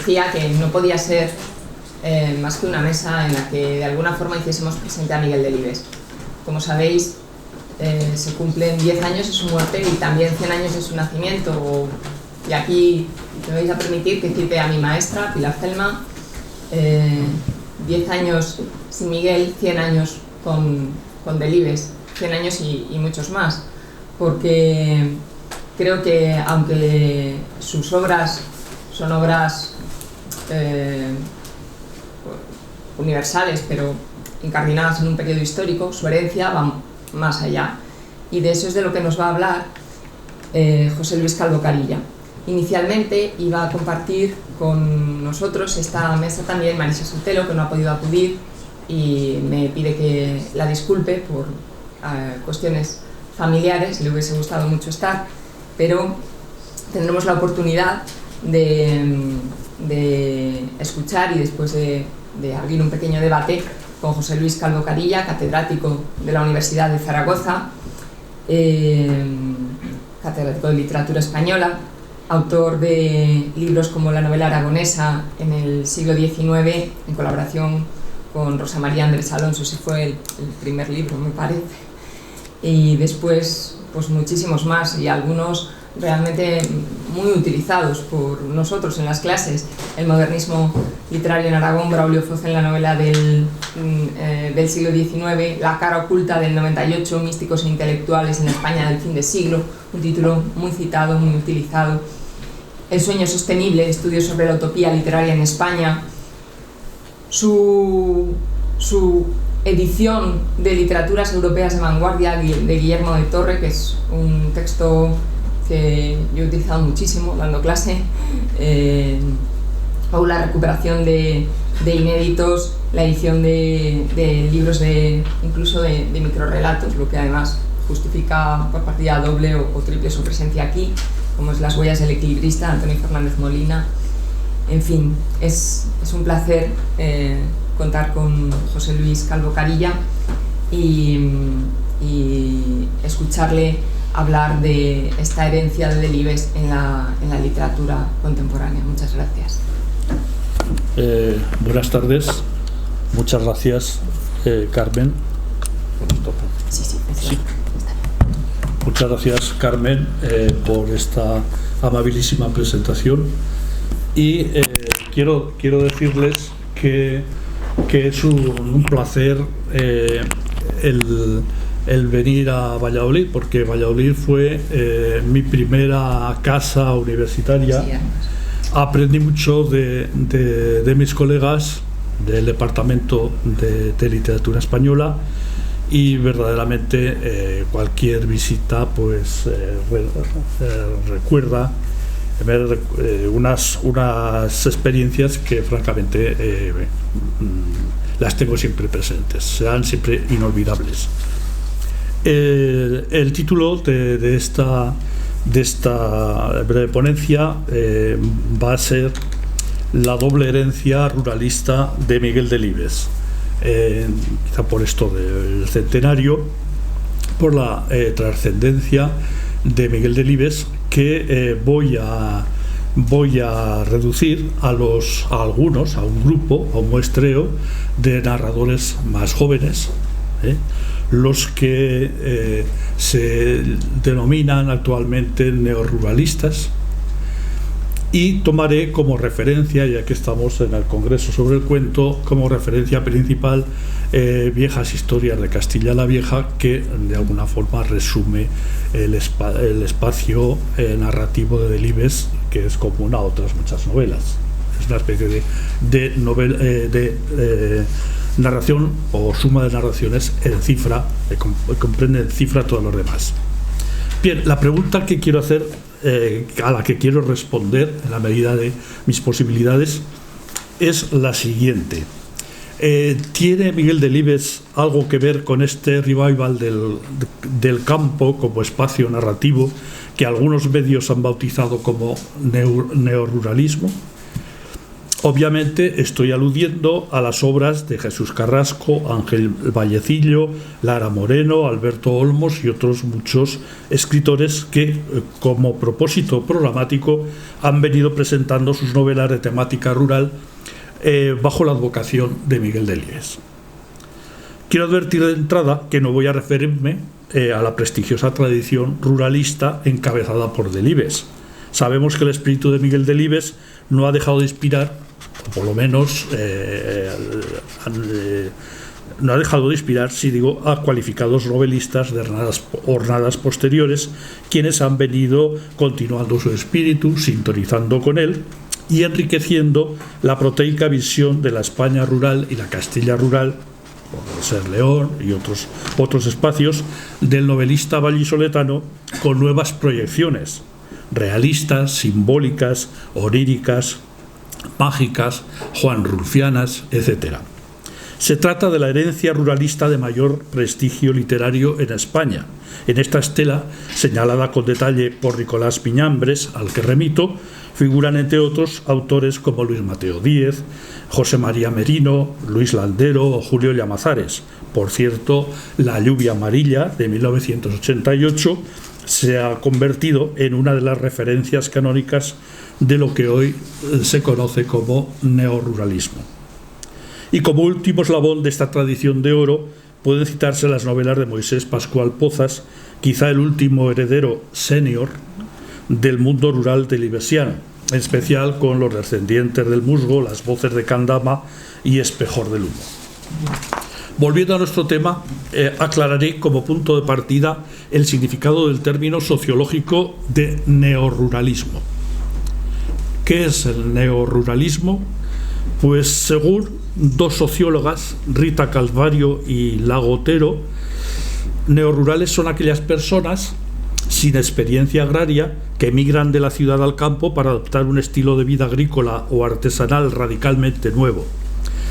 decía que no podía ser más que una mesa en la que de alguna forma hiciésemos presente a Miguel Delibes. Como sabéis, se cumplen 10 años de su muerte y también 100 años de su nacimiento. Y aquí me vais a permitir que cite a mi maestra, Pilar Celma: 10 años sin Miguel, 100 años con Delibes, 100 años y muchos más. Porque creo que aunque sus obras son obras universales, pero incardinadas en un periodo histórico, su herencia va más allá. Y de eso es de lo que nos va a hablar José Luis Calvo Carilla. Inicialmente iba a compartir con nosotros esta mesa también Marisa Sotelo, que no ha podido acudir y me pide que la disculpe por cuestiones familiares. Le hubiese gustado mucho estar, pero tendremos la oportunidad de escuchar y después de abrir un pequeño debate con José Luis Calvo Carilla, catedrático de la Universidad de Zaragoza, catedrático de literatura española, autor de libros como La novela aragonesa en el siglo XIX, en colaboración con Rosa María Andrés Alonso. Ese fue el primer libro, me parece. Y después, pues muchísimos más, y algunos realmente muy utilizados por nosotros en las clases. El modernismo literario en Aragón, Braulio Foz en la novela del siglo XIX, La cara oculta del 98, Místicos e intelectuales en la España del fin de siglo, un título muy citado, muy utilizado. El sueño sostenible, estudios sobre la utopía literaria en España. Su edición de Literaturas Europeas de Vanguardia de Guillermo de Torre, que es un texto que yo he utilizado muchísimo dando clase, o la recuperación de inéditos, la edición de libros incluso de microrelatos, lo que además justifica por partida doble o triple su presencia aquí, como es Las huellas del equilibrista, Antonio Fernández Molina. En fin, es un placer contar con José Luis Calvo Carilla y escucharle hablar de esta herencia de Delibes en la literatura contemporánea. Muchas gracias. Buenas tardes. Muchas gracias, Carmen. Sí. Muchas gracias, Carmen, por esta amabilísima presentación. Y quiero decirles que es un placer el venir a Valladolid, porque Valladolid fue mi primera casa universitaria. Sí, aprendí mucho de mis colegas del departamento de literatura española, y verdaderamente cualquier visita pues recuerda unas experiencias que francamente las tengo siempre presentes, serán siempre inolvidables. El título de esta breve ponencia va a ser La doble herencia ruralista de Miguel Delibes, quizá por esto del centenario, por la trascendencia de Miguel Delibes, que voy a reducir a un grupo, a un muestreo de narradores más jóvenes, los que se denominan actualmente neoruralistas, y tomaré como referencia, ya que estamos en el Congreso sobre el Cuento, como referencia principal Viejas historias de Castilla la Vieja, que de alguna forma resume el espacio narrativo de Delibes, que es común a otras muchas novelas. Es una especie de narración o suma de narraciones en cifra, que comprende en cifra todos los demás. Bien, la pregunta que quiero hacer, a la que quiero responder en la medida de mis posibilidades, es la siguiente. ¿Tiene Miguel Delibes algo que ver con este revival del campo como espacio narrativo que algunos medios han bautizado como neoruralismo? Obviamente estoy aludiendo a las obras de Jesús Carrasco, Ángel Vallecillo, Lara Moreno, Alberto Olmos y otros muchos escritores que, como propósito programático, han venido presentando sus novelas de temática rural bajo la advocación de Miguel Delibes. Quiero advertir de entrada que no voy a referirme a la prestigiosa tradición ruralista encabezada por Delibes. Sabemos que el espíritu de Miguel Delibes no ha dejado de inspirar, o por lo menos no ha dejado de inspirar, si digo, a cualificados novelistas de hornadas posteriores, quienes han venido continuando su espíritu, sintonizando con él y enriqueciendo la proteica visión de la España rural y la Castilla rural, por ser León y otros espacios, del novelista vallisoletano, con nuevas proyecciones realistas, simbólicas, oníricas, mágicas, juanrulfianas, etc. Se trata de la herencia ruralista de mayor prestigio literario en España. En esta estela, señalada con detalle por Nicolás Piñambres, al que remito, figuran entre otros autores como Luis Mateo Díez, José María Merino, Luis Landero o Julio Llamazares. Por cierto, La lluvia amarilla, de 1988, se ha convertido en una de las referencias canónicas de lo que hoy se conoce como neoruralismo. Y como último eslabón de esta tradición de oro, pueden citarse las novelas de Moisés Pascual Pozas, quizá el último heredero senior del mundo rural delibesiano, en especial con Los descendientes del musgo, Las voces de Candama y Espejor del humo. Volviendo a nuestro tema, aclararé como punto de partida el significado del término sociológico de neoruralismo. ¿Qué es el neoruralismo? Pues según dos sociólogas, Rita Calvario y Lago Otero, neorurales son aquellas personas sin experiencia agraria que emigran de la ciudad al campo para adoptar un estilo de vida agrícola o artesanal radicalmente nuevo.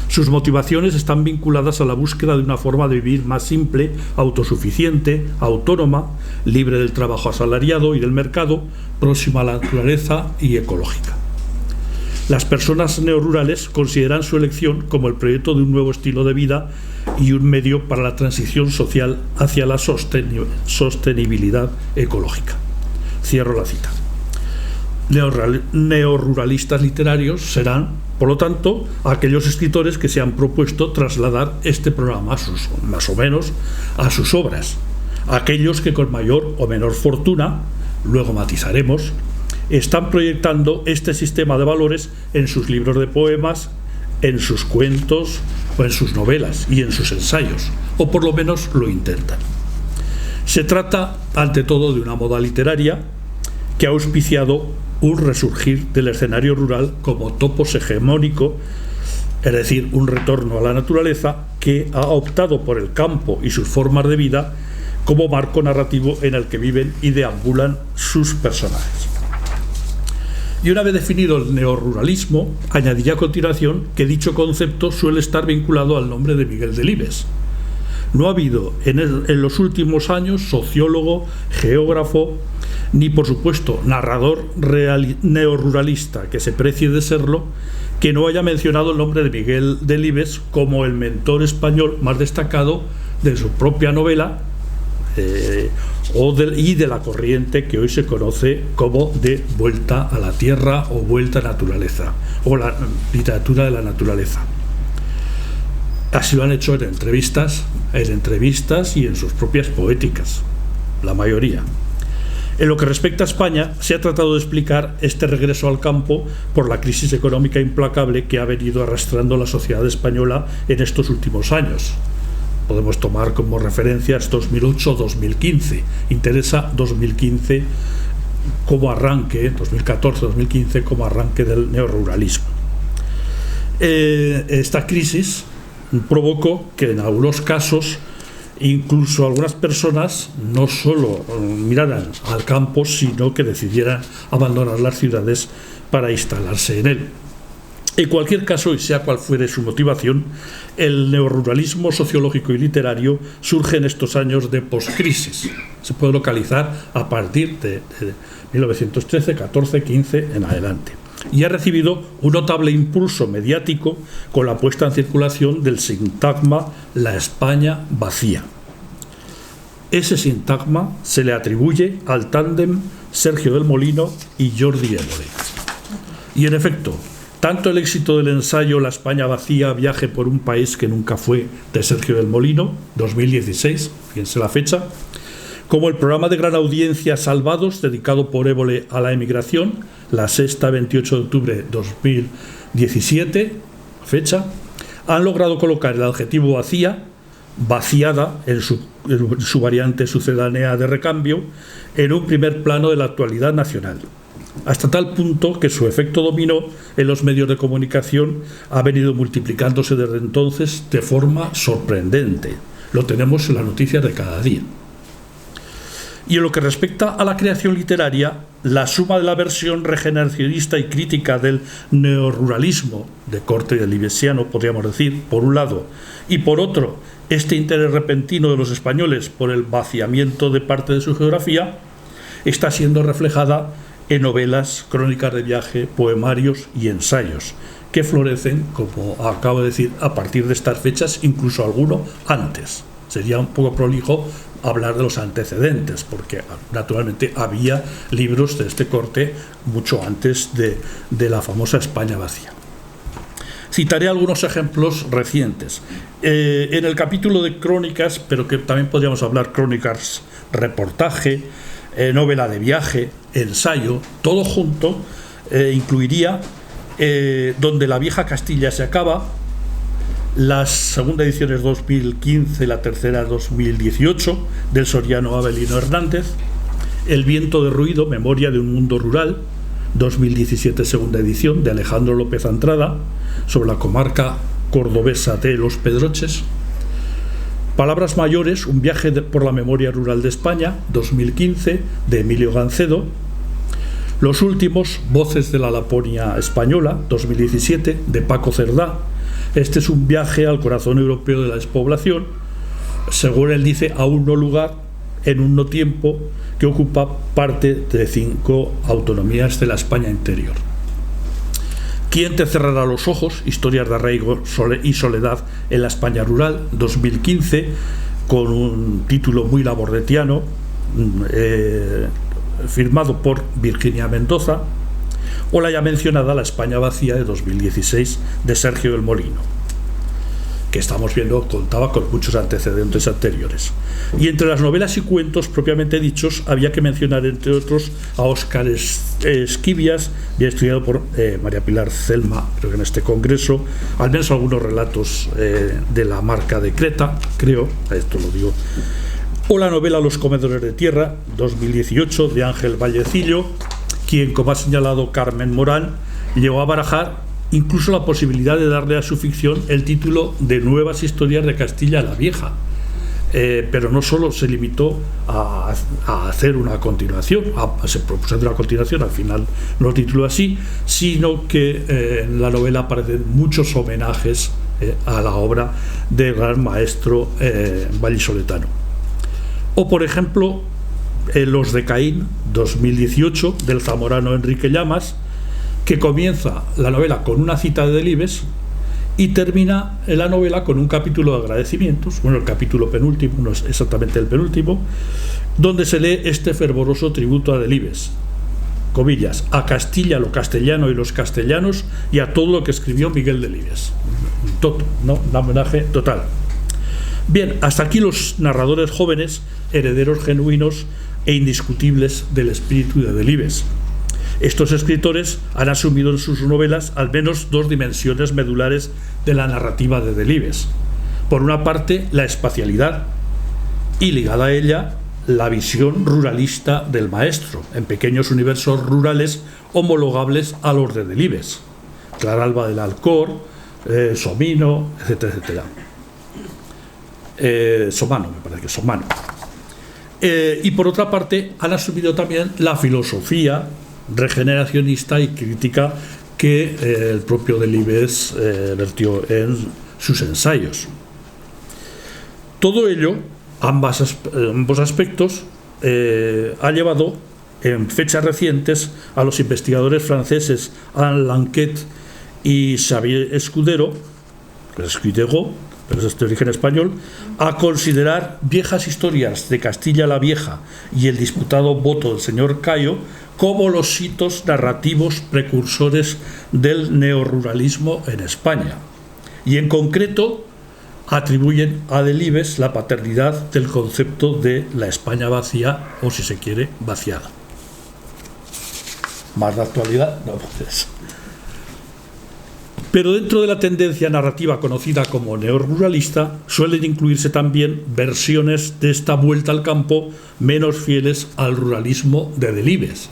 Sus motivaciones están vinculadas a la búsqueda de una forma de vivir más simple, autosuficiente, autónoma, libre del trabajo asalariado y del mercado, próxima a la naturaleza y ecológica. Las personas neorurales consideran su elección como el proyecto de un nuevo estilo de vida y un medio para la transición social hacia la sostenibilidad ecológica. Cierro la cita. Neoruralistas literarios serán, por lo tanto, aquellos escritores que se han propuesto trasladar este programa más o menos a sus obras, aquellos que con mayor o menor fortuna, luego matizaremos, están proyectando este sistema de valores en sus libros de poemas, en sus cuentos o en sus novelas y en sus ensayos, o por lo menos lo intentan. Se trata, ante todo, de una moda literaria que ha auspiciado un resurgir del escenario rural como topos hegemónico, es decir, un retorno a la naturaleza que ha optado por el campo y sus formas de vida como marco narrativo en el que viven y deambulan sus personajes. Y una vez definido el neoruralismo, añadiría a continuación que dicho concepto suele estar vinculado al nombre de Miguel Delibes. No ha habido en los últimos años sociólogo, geógrafo, ni por supuesto narrador neoruralista que se precie de serlo, que no haya mencionado el nombre de Miguel Delibes como el mentor español más destacado de su propia novela y de la corriente que hoy se conoce como de vuelta a la tierra o vuelta a la naturaleza, o la literatura de la naturaleza. Así lo han hecho en entrevistas y en sus propias poéticas, la mayoría. En lo que respecta a España, se ha tratado de explicar este regreso al campo por la crisis económica implacable que ha venido arrastrando la sociedad española en estos últimos años. Podemos tomar como referencias 2008-2015. Interesa 2015 como arranque, 2014-2015 como arranque del neoruralismo. Esta crisis provocó que en algunos casos incluso algunas personas no solo miraran al campo, sino que decidieran abandonar las ciudades para instalarse en él. En cualquier caso, y sea cual fuere su motivación, el neoruralismo sociológico y literario surge en estos años de poscrisis. Se puede localizar a partir de 1913, 14, 15 en adelante. y ha recibido un notable impulso mediático con la puesta en circulación del sintagma La España vacía. Ese sintagma se le atribuye al tándem Sergio del Molino y Jordi Évole. Y en efecto, tanto el éxito del ensayo La España vacía, viaje por un país que nunca fue, de Sergio del Molino, 2016, fíjense la fecha, como el programa de gran audiencia Salvados, dedicado por Évole a la emigración, La Sexta, 28 de octubre de 2017, fecha, han logrado colocar el adjetivo vacía, vaciada en su variante sucedánea de recambio, en un primer plano de la actualidad nacional, hasta tal punto que su efecto dominó en los medios de comunicación ha venido multiplicándose desde entonces de forma sorprendente. Lo tenemos en las noticias de cada día. Y en lo que respecta a la creación literaria, la suma de la versión regeneracionista y crítica del neoruralismo de corte delibesiano, podríamos decir, por un lado, y por otro, este interés repentino de los españoles por el vaciamiento de parte de su geografía, está siendo reflejada en novelas, crónicas de viaje, poemarios y ensayos, que florecen, como acabo de decir, a partir de estas fechas, incluso alguno antes. Sería un poco prolijo hablar de los antecedentes, porque naturalmente había libros de este corte mucho antes de la famosa España vacía. Citaré algunos ejemplos recientes. En el capítulo de crónicas, pero que también podríamos hablar crónicas, reportaje, novela de viaje, ensayo, todo junto, incluiría Donde la vieja Castilla se acaba, la segunda edición es 2015, la tercera 2018, del soriano Avelino Hernández, El viento de ruido, memoria de un mundo rural, 2017, segunda edición, de Alejandro López Antrada, sobre la comarca cordobesa de Los Pedroches. Palabras mayores, un viaje por la memoria rural de España, 2015, de Emilio Gancedo. Los últimos, Voces de la Laponia Española, 2017, de Paco Cerdá. Este es un viaje al corazón europeo de la despoblación, según él dice, a un no lugar, en un no tiempo, que ocupa parte de 5 autonomías de la España interior. ¿Quién te cerrará los ojos? Historias de arraigo y soledad en la España rural, 2015, con un título muy labordetiano, firmado por Virginia Mendoza, o la ya mencionada La España vacía, de 2016, de Sergio del Molino, que estamos viendo contaba con muchos antecedentes anteriores. Y entre las novelas y cuentos propiamente dichos había que mencionar, entre otros, a Óscar Esquivias, bien estudiado por María Pilar Celma, creo que en este congreso, al menos algunos relatos de la Marca de Creta, creo, esto lo digo, o la novela Los comedores de tierra, 2018, de Ángel Vallecillo, quien, como ha señalado Carmen Morán, llegó a barajar incluso la posibilidad de darle a su ficción el título de Nuevas historias de Castilla la Vieja. Pero no solo se limitó a hacer una continuación, se propuso hacer una continuación, al final lo tituló así, sino que en la novela aparecen muchos homenajes a la obra del gran maestro vallisoletano. O, por ejemplo, Los de Caín, 2018, del zamorano Enrique Llamas, que comienza la novela con una cita de Delibes y termina la novela con un capítulo de agradecimientos, bueno, el capítulo penúltimo, no es exactamente el penúltimo, donde se lee este fervoroso tributo a Delibes, comillas, a Castilla, lo castellano y los castellanos, y a todo lo que escribió Miguel Delibes. Un homenaje total. Bien, hasta aquí los narradores jóvenes, herederos genuinos e indiscutibles del espíritu de Delibes. Estos escritores han asumido en sus novelas al menos 2 dimensiones medulares de la narrativa de Delibes. Por una parte, la espacialidad, y ligada a ella, la visión ruralista del maestro, en pequeños universos rurales homologables a los de Delibes. Claralba del Alcor, Somino, etcétera, etcétera. Somano, me parece que Somano. Y por otra parte, han asumido también la filosofía regeneracionista y crítica que el propio Delibes vertió en sus ensayos. Todo ello, ambos aspectos, ha llevado en fechas recientes a los investigadores franceses Alain Lanquet y Xavier Escudero, pero es de origen español, a considerar viejas historias de Castilla la Vieja y el disputado voto del señor Cayo como los hitos narrativos precursores del neoruralismo en España. Y en concreto atribuyen a Delibes la paternidad del concepto de la España vacía, o si se quiere, vaciada. Más de actualidad, no puedes. Pero dentro de la tendencia narrativa conocida como neoruralista suelen incluirse también versiones de esta vuelta al campo menos fieles al ruralismo de Delibes.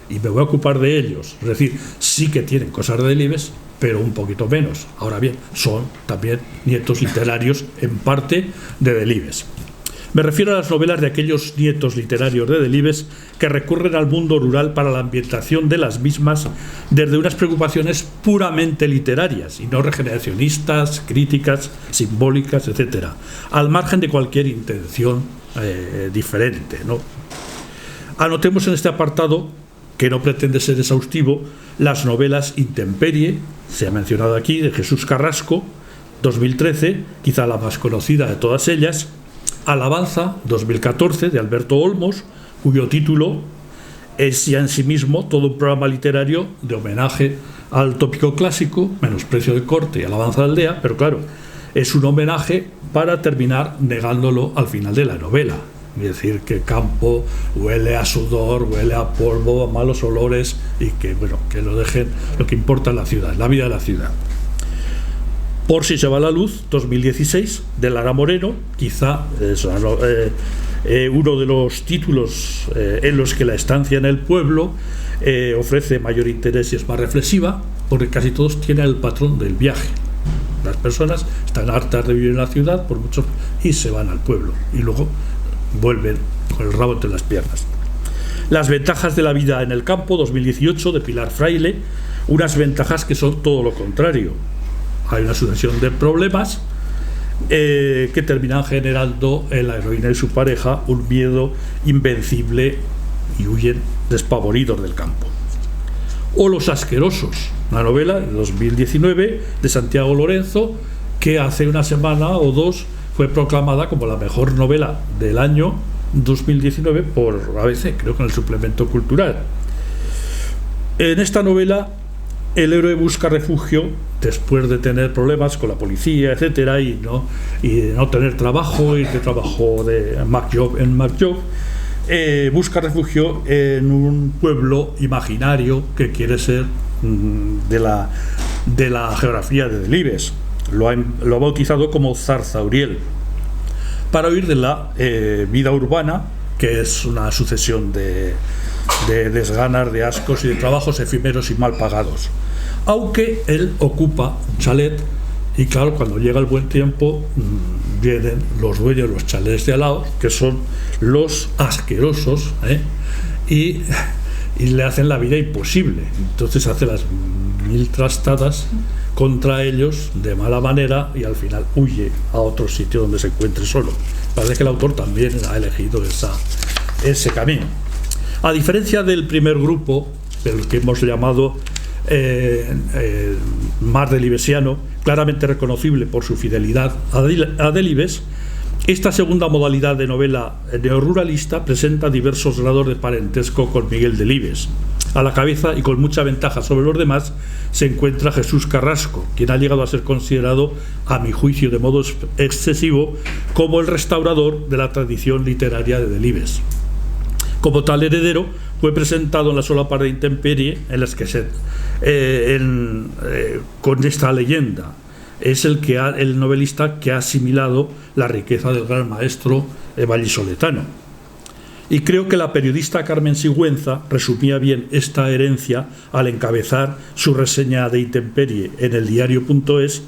Y me voy a ocupar de ellos. Es decir, sí que tienen cosas de Delibes, pero un poquito menos. Ahora bien, son también nietos literarios en parte de Delibes. Me refiero a las novelas de aquellos nietos literarios de Delibes que recurren al mundo rural para la ambientación de las mismas desde unas preocupaciones puramente literarias y no regeneracionistas, críticas, simbólicas, etc., al margen de cualquier intención diferente, ¿no? Anotemos en este apartado, que no pretende ser exhaustivo, las novelas Intemperie, se ha mencionado aquí, de Jesús Carrasco, 2013, quizá la más conocida de todas ellas; Alabanza, 2014, de Alberto Olmos, cuyo título es ya en sí mismo todo un programa literario de homenaje al tópico clásico, Menosprecio de corte y Alabanza de aldea, pero claro, es un homenaje para terminar negándolo al final de la novela. Es decir, que el campo huele a sudor, huele a polvo, a malos olores, y que, bueno, que lo dejen, lo que importa en la ciudad, la vida de la ciudad. Por si se va la luz, 2016, de Lara Moreno, quizá es uno de los títulos en los que la estancia en el pueblo ofrece mayor interés y es más reflexiva, porque casi todos tienen el patrón del viaje. Las personas están hartas de vivir en la ciudad por muchos y se van al pueblo y luego vuelven con el rabo entre las piernas. Las ventajas de la vida en el campo, 2018, de Pilar Fraile, unas ventajas que son todo lo contrario. Hay una sucesión de problemas que terminan generando en la heroína y su pareja un miedo invencible y huyen despavoridos del campo. O Los asquerosos, una novela de 2019 de Santiago Lorenzo, que hace una semana o dos fue proclamada como la mejor novela del año 2019 por ABC, creo que en el suplemento cultural. En esta novela el héroe busca refugio después de tener problemas con la policía, etcétera, y no tener trabajo, y que trabajó en MacJob, busca refugio en un pueblo imaginario que quiere ser de la geografía de Delibes. Lo ha bautizado como Zarzauriel, para huir de la vida urbana, que es una sucesión de desganas, de ascos y de trabajos efímeros y mal pagados. Aunque él ocupa un chalet, y claro, cuando llega el buen tiempo vienen los dueños de los chalets de al lado, que son los asquerosos, y le hacen la vida imposible. Entonces hace las mil trastadas contra ellos de mala manera y al final huye a otro sitio donde se encuentre solo. Parece que el autor también ha elegido ese camino. A diferencia del primer grupo, del que hemos llamado más delibesiano, claramente reconocible por su fidelidad a Delibes, esta segunda modalidad de novela neoruralista presenta diversos grados de parentesco con Miguel Delibes. A la cabeza y con mucha ventaja sobre los demás se encuentra Jesús Carrasco, quien ha llegado a ser considerado, a mi juicio de modo excesivo, como el restaurador de la tradición literaria de Delibes. Como tal heredero, fue presentado en la solapa de Intemperie, en las que con esta leyenda es el novelista que ha asimilado la riqueza del gran maestro vallisoletano. Y creo que la periodista Carmen Sigüenza resumía bien esta herencia al encabezar su reseña de Intemperie en el diario.es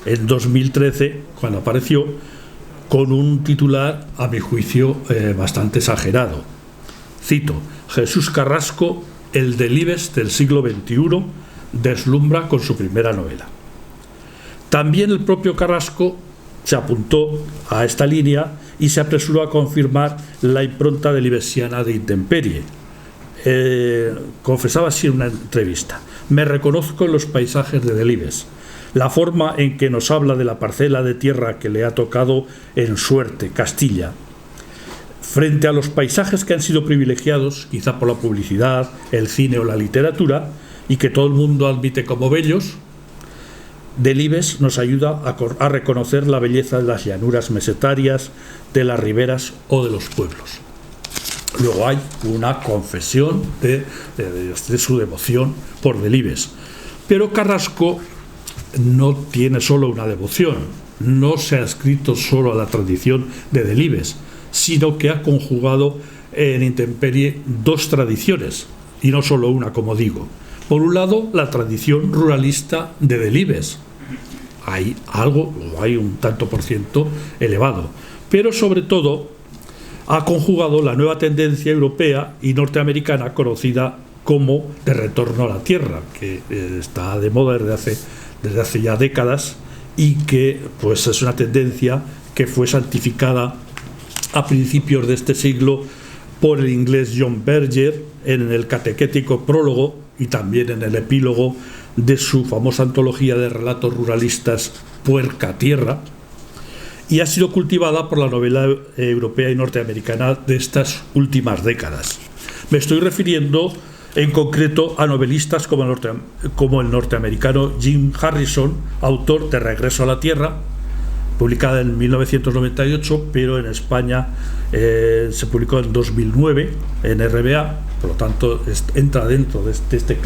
en 2013, cuando apareció, con un titular, a mi juicio, bastante exagerado. Cito: Jesús Carrasco, el Delibes del siglo XXI, deslumbra con su primera novela. También el propio Carrasco se apuntó a esta línea y se apresuró a confirmar la impronta delibesiana de Intemperie. confesaba así en una entrevista: me reconozco en los paisajes de Delibes, la forma en que nos habla de la parcela de tierra que le ha tocado en suerte, Castilla, frente a los paisajes que han sido privilegiados, quizá por la publicidad, el cine o la literatura, y que todo el mundo admite como bellos. Delibes nos ayuda a reconocer la belleza de las llanuras mesetarias, de las riberas o de los pueblos. Luego hay una confesión de su devoción por Delibes. Pero Carrasco no tiene solo una devoción, no se ha adscrito solo a la tradición de Delibes, sino que ha conjugado en intemperie dos tradiciones, y no solo una, como digo. Por un lado, la tradición ruralista de Delibes. Hay un tanto por ciento elevado. Pero sobre todo, ha conjugado la nueva tendencia europea y norteamericana conocida como de retorno a la tierra, que está de moda desde hace ya décadas, y que pues es una tendencia que fue santificada a principios de este siglo por el inglés John Berger en el catequético prólogo y también en el epílogo de su famosa antología de relatos ruralistas Puerca Tierra, y ha sido cultivada por la novela europea y norteamericana de estas últimas décadas. Me estoy refiriendo en concreto a novelistas como el norteamericano Jim Harrison, autor de Regreso a la Tierra, publicada en 1998, pero en España se publicó en 2009 en RBA, por lo tanto entra dentro de este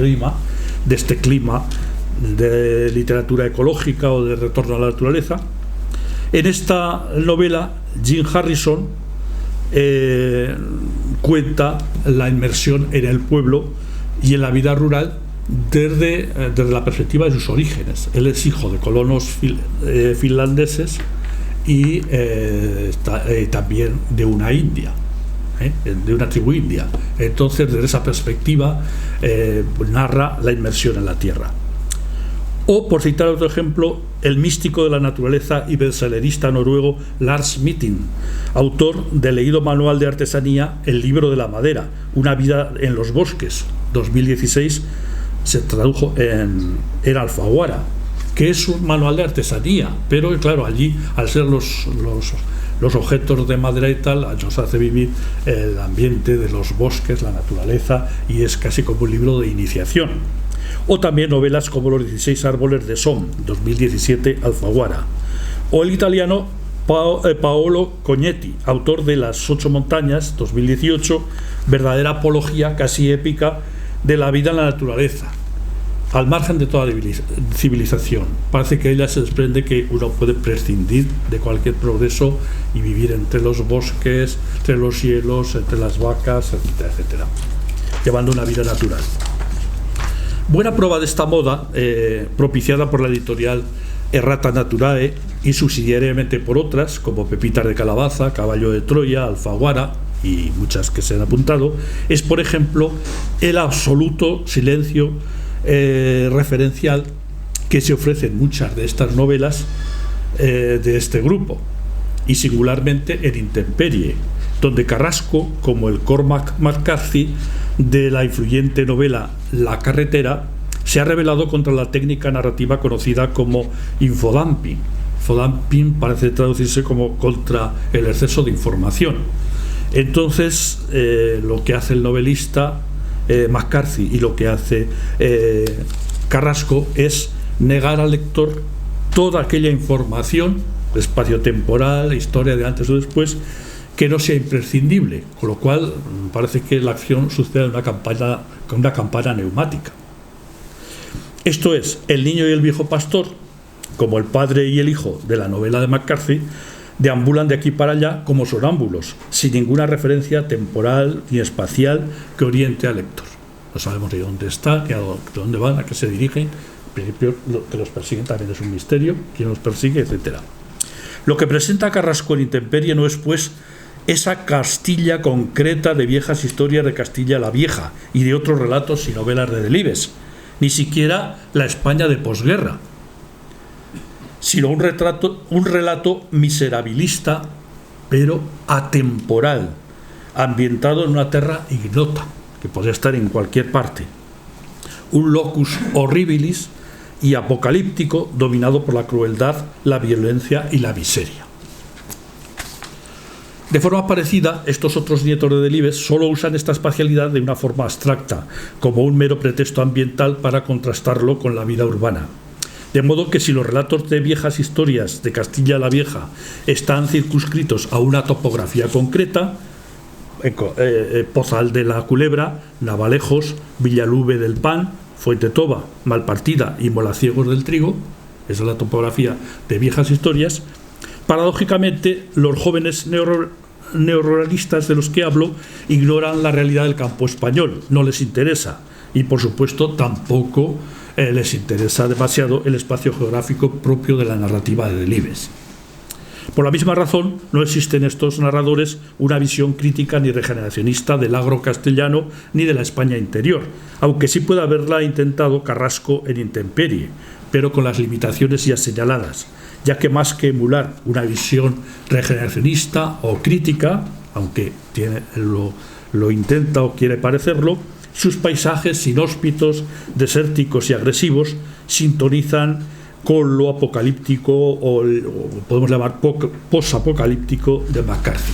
clima de literatura ecológica o de retorno a la naturaleza. En esta novela, Jim Harrison cuenta la inmersión en el pueblo y en la vida rural desde la perspectiva de sus orígenes. Él es hijo de colonos finlandeses y también de una india, de una tribu india. Entonces, desde esa perspectiva, narra la inmersión en la tierra. O, por citar otro ejemplo, el místico de la naturaleza y bestsellerista noruego Lars Mittin, autor del leído manual de artesanía El libro de la madera, una vida en los bosques, 2016, se tradujo en Alfaguara, que es un manual de artesanía, pero claro, allí, al ser los objetos de madera y tal, nos hace vivir el ambiente de los bosques, la naturaleza, y es casi como un libro de iniciación. O también novelas como Los 16 árboles de Som, 2017, Alfaguara. O el italiano Paolo Cognetti, autor de Las 8 montañas, 2018, verdadera apología casi épica de la vida en la naturaleza, al margen de toda civilización. Parece que ella se desprende que uno puede prescindir de cualquier progreso y vivir entre los bosques, entre los cielos, entre las vacas, etcétera, etcétera, llevando una vida natural. Buena prueba de esta moda, propiciada por la editorial Errata Naturae y subsidiariamente por otras, como Pepitas de Calabaza, Caballo de Troya, Alfaguara y muchas que se han apuntado, es, por ejemplo, el absoluto silencio referencial que se ofrece en muchas de estas novelas de este grupo, y singularmente en Intemperie, donde Carrasco, como el Cormac McCarthy de la influyente novela La carretera, se ha rebelado contra la técnica narrativa conocida como infodumping. Infodumping parece traducirse como contra el exceso de información. Entonces, lo que hace el novelista McCarthy y lo que hace Carrasco es negar al lector toda aquella información, espacio-temporal, historia de antes o después, que no sea imprescindible, con lo cual parece que la acción sucede con una campana neumática. Esto es, el niño y el viejo pastor, como el padre y el hijo de la novela de McCarthy, deambulan de aquí para allá como sonámbulos, sin ninguna referencia temporal ni espacial que oriente al lector. No sabemos ni dónde están, ni a dónde van, a qué se dirigen. En principio, lo que los persiguen también es un misterio, quién los persigue, etcétera. Lo que presenta Carrasco en Intemperie no es, pues, esa Castilla concreta de viejas historias de Castilla la Vieja y de otros relatos y novelas de Delibes, ni siquiera la España de posguerra, sino un relato miserabilista, pero atemporal, ambientado en una tierra ignota, que podría estar en cualquier parte. Un locus horribilis y apocalíptico dominado por la crueldad, la violencia y la miseria. De forma parecida, estos otros nietos de Delibes solo usan esta espacialidad de una forma abstracta, como un mero pretexto ambiental para contrastarlo con la vida urbana. De modo que si los relatos de viejas historias de Castilla la Vieja están circunscritos a una topografía concreta, Pozal de la Culebra, Navalejos, Villalube del Pan, Fuentetoba, Malpartida y Molaciegos del Trigo, esa es la topografía de viejas historias, paradójicamente los jóvenes neoruralistas de los que hablo ignoran la realidad del campo español, no les interesa, y por supuesto tampoco les interesa demasiado el espacio geográfico propio de la narrativa de Delibes. Por la misma razón, no existe en estos narradores una visión crítica ni regeneracionista del agro castellano ni de la España interior, aunque sí puede haberla intentado Carrasco en Intemperie, pero con las limitaciones ya señaladas, ya que más que emular una visión regeneracionista o crítica, aunque lo intenta o quiere parecerlo, sus paisajes inhóspitos, desérticos y agresivos sintonizan con lo apocalíptico o podemos llamar posapocalíptico de McCarthy.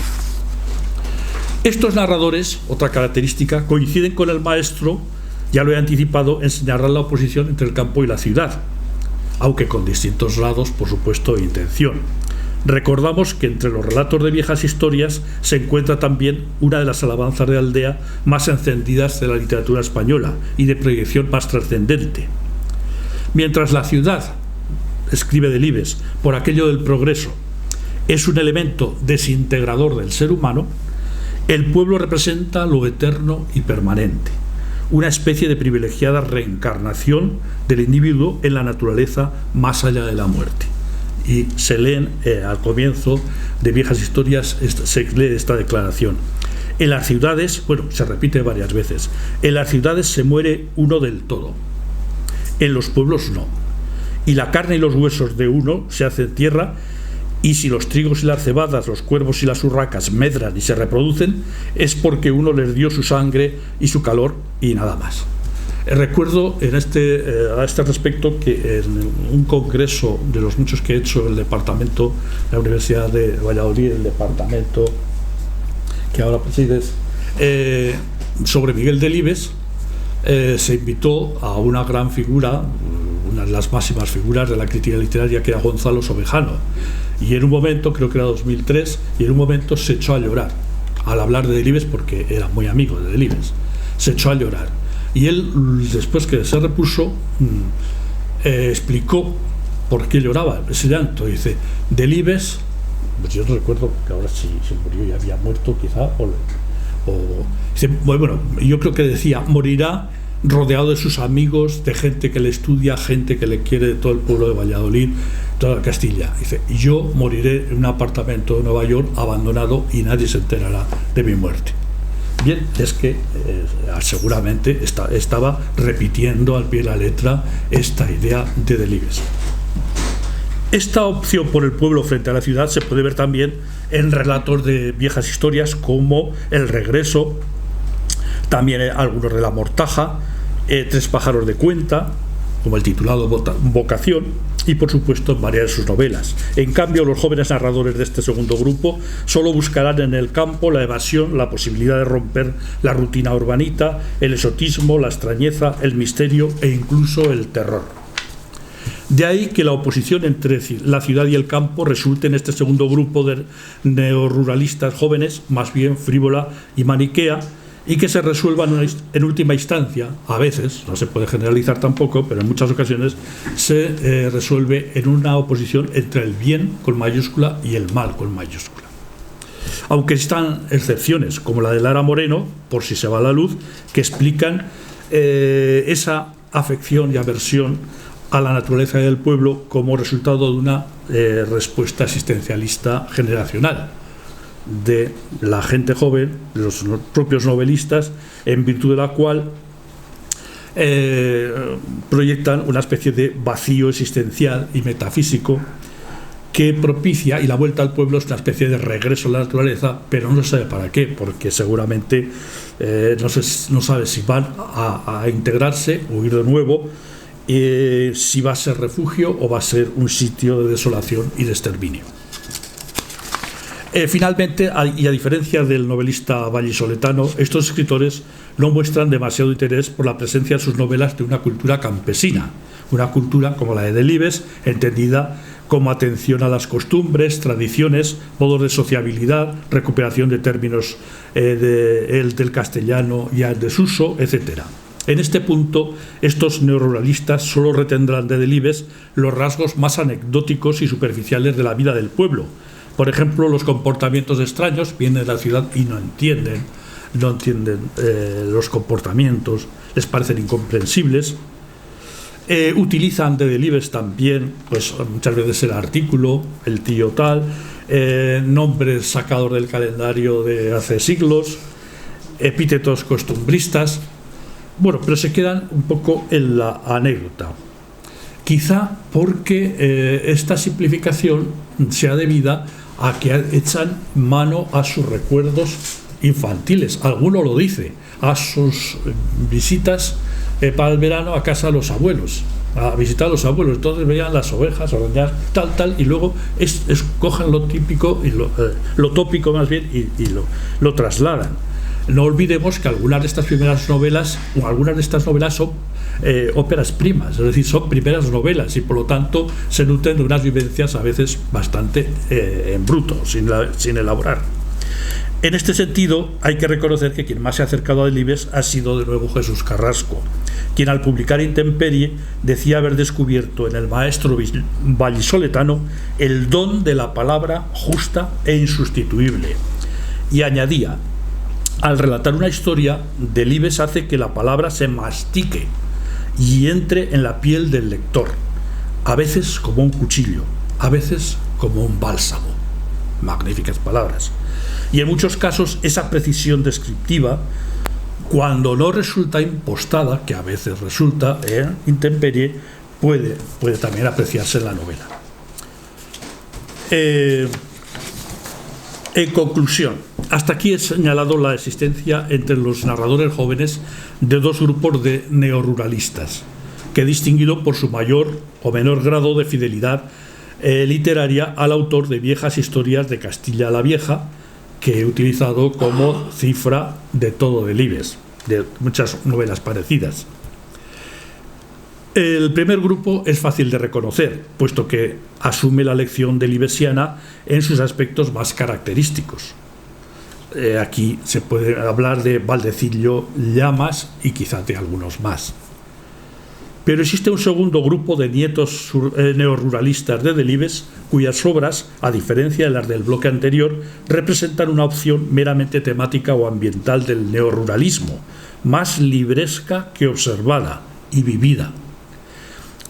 Estos narradores, otra característica, coinciden con el maestro, ya lo he anticipado, en señalar la oposición entre el campo y la ciudad, aunque con distintos grados, por supuesto, de intención. Recordamos que entre los relatos de viejas historias se encuentra también una de las alabanzas de aldea más encendidas de la literatura española y de proyección más trascendente. Mientras la ciudad, escribe Delibes, por aquello del progreso, es un elemento desintegrador del ser humano, el pueblo representa lo eterno y permanente, una especie de privilegiada reencarnación del individuo en la naturaleza más allá de la muerte. Y se leen al comienzo de Viejas Historias, se lee esta declaración. En las ciudades, bueno, se repite varias veces, en las ciudades se muere uno del todo, en los pueblos no. Y la carne y los huesos de uno se hacen tierra, y si los trigos y las cebadas, los cuervos y las urracas medran y se reproducen, es porque uno les dio su sangre y su calor y nada más. Recuerdo a este respecto que en un congreso de los muchos que he hecho el departamento de la Universidad de Valladolid, el departamento que ahora presides, sobre Miguel Delibes, se invitó a una gran figura, una de las máximas figuras de la crítica literaria, que era Gonzalo Sobejano, y en un momento, creo que era 2003, y en un momento se echó a llorar al hablar de Delibes, porque era muy amigo de Delibes, se echó a llorar. Y él, después que se repuso, explicó por qué lloraba ese llanto. Dice, Delibes, pues yo no recuerdo que ahora si murió y había muerto quizá, dice, bueno, yo creo que decía, morirá rodeado de sus amigos, de gente que le estudia, gente que le quiere, de todo el pueblo de Valladolid, toda Castilla. Dice, yo moriré en un apartamento de Nueva York abandonado y nadie se enterará de mi muerte. Bien, es que seguramente estaba repitiendo al pie de la letra esta idea de Delibes. Esta opción por el pueblo frente a la ciudad se puede ver también en relatos de viejas historias como El regreso, también algunos de La mortaja, Tres pájaros de cuenta, como el titulado Vocación, y por supuesto en varias de sus novelas. En cambio, los jóvenes narradores de este segundo grupo solo buscarán en el campo la evasión, la posibilidad de romper la rutina urbanita, el exotismo, la extrañeza, el misterio e incluso el terror. De ahí que la oposición entre la ciudad y el campo resulte en este segundo grupo de neoruralistas jóvenes más bien frívola y maniquea, y que se resuelvan en última instancia, a veces, no se puede generalizar tampoco, pero en muchas ocasiones se resuelve en una oposición entre el bien con mayúscula y el mal con mayúscula. Aunque están excepciones, como la de Lara Moreno, Por si se va la luz, que explican esa afección y aversión a la naturaleza del pueblo como resultado de una respuesta existencialista generacional de la gente joven, de los propios novelistas, en virtud de la cual proyectan una especie de vacío existencial y metafísico que propicia, y la vuelta al pueblo es una especie de regreso a la naturaleza, pero no se sabe para qué, porque seguramente no sabe si van a integrarse o ir de nuevo, si va a ser refugio o va a ser un sitio de desolación y de exterminio. Finalmente, y a diferencia del novelista vallisoletano, estos escritores no muestran demasiado interés por la presencia en sus novelas de una cultura campesina, una cultura como la de Delibes, entendida como atención a las costumbres, tradiciones, modos de sociabilidad, recuperación de términos del castellano ya en desuso, etc. En este punto, estos neoruralistas solo retendrán de Delibes los rasgos más anecdóticos y superficiales de la vida del pueblo. Por ejemplo, los comportamientos extraños, vienen de la ciudad y no entienden los comportamientos, les parecen incomprensibles. Utilizan de Delibes también, pues muchas veces el artículo, el tío tal, nombres sacados del calendario de hace siglos, epítetos costumbristas. Bueno, pero se quedan un poco en la anécdota. Quizá porque esta simplificación sea debida a que echan mano a sus recuerdos infantiles. Alguno lo dice, a sus visitas para el verano a casa de los abuelos, a visitar a los abuelos. Entonces veían las ovejas, ordeñar, tal, y luego cogen lo típico, y lo tópico más bien, y lo trasladan. No olvidemos que algunas de estas primeras novelas, o algunas de estas novelas son óperas primas, es decir, son primeras novelas, y por lo tanto se nutren de unas vivencias a veces bastante en bruto, sin elaborar. En este sentido, hay que reconocer que quien más se ha acercado a Delibes ha sido de nuevo Jesús Carrasco, quien al publicar Intemperie decía haber descubierto en el maestro vallisoletano el don de la palabra justa e insustituible, y añadía: al relatar una historia, Delibes hace que la palabra se mastique y entre en la piel del lector, a veces como un cuchillo, a veces como un bálsamo. Magníficas palabras. Y en muchos casos esa precisión descriptiva, cuando no resulta impostada, que a veces resulta intemperie, puede también apreciarse en la novela. En conclusión, hasta aquí he señalado la existencia entre los narradores jóvenes de dos grupos de neoruralistas, que he distinguido por su mayor o menor grado de fidelidad literaria al autor de Viejas Historias de Castilla la Vieja, que he utilizado como cifra de todo Delibes, de muchas novelas parecidas. El primer grupo es fácil de reconocer, puesto que asume la lección delibesiana en sus aspectos más característicos. Aquí se puede hablar de Valdecillo, Llamas y quizás de algunos más. Pero existe un segundo grupo de nietos neoruralistas de Delibes, cuyas obras, a diferencia de las del bloque anterior, representan una opción meramente temática o ambiental del neoruralismo, más libresca que observada y vivida.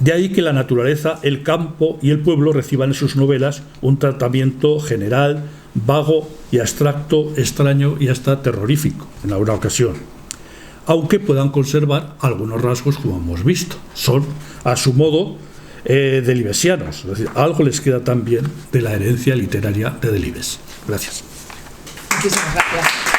De ahí que la naturaleza, el campo y el pueblo reciban en sus novelas un tratamiento general, vago y abstracto, extraño y hasta terrorífico en alguna ocasión, aunque puedan conservar algunos rasgos, como hemos visto. Son, a su modo, delibesianos, es decir, algo les queda también de la herencia literaria de Delibes. Gracias. Muchísimas gracias.